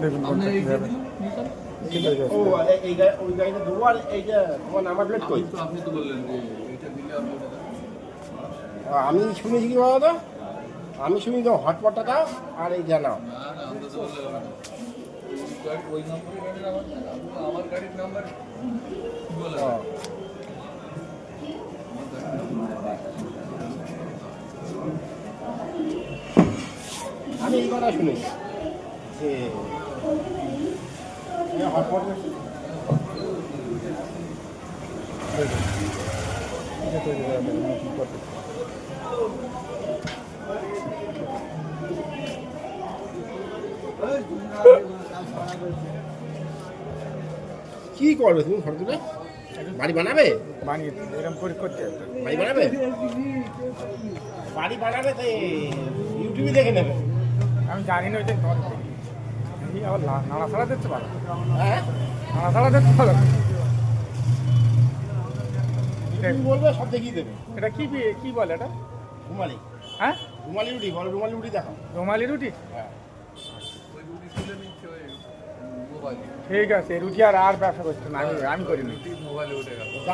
দেখুন ও ওই গাড়িটা দেবো আর এইটা তোমার নাম্বার প্লেট কই? আপনি তো বললেন যে এটা দিলে আপনি ওটা দেন। আমি শুনেছি কি বলো তো, আমি শুনি তো হটপটটা দাও আর এই জানাও। না না আমরা তো বললে হবে না। ওই নম্বরে গাড়ির নাম্বার আমার গাড়ির নাম্বার কি বলে? আমি এই কথা শুনেছি যে হটপট এটা তৈরি করা যাবে নতুন পদ্ধতি। কি করবে তুমি ফটো তুলে? বাড়ি বানাবে? বানিয়ে এরকম করে করতে হবে। বাড়ি বানাবে? বাড়ি বানাবে তো ইউটিউবে দেখে নেবে। আমি জানি না ওইটা কল এই আবার নাড়াছাড়া দিচ্ছে ভালো, হ্যাঁ নাড়াছাড়া দিচ্ছে ভালো। তুমি বলবে সব দেখিয়ে দেবে। এটা কি বলে এটা? রুমালি। হ্যাঁ, রুমালি রুটি বলো, রুমালি রুটি দেখাও। রুমালি রুটি। হ্যাঁ ওই রুটি তুলে নিচ্ছে ওই মোবাইলে। ঠিক আছে, রুটি আর ব্যবসা করছে না, আমি করিনি। রুটি মোবাইলে উঠে গেল।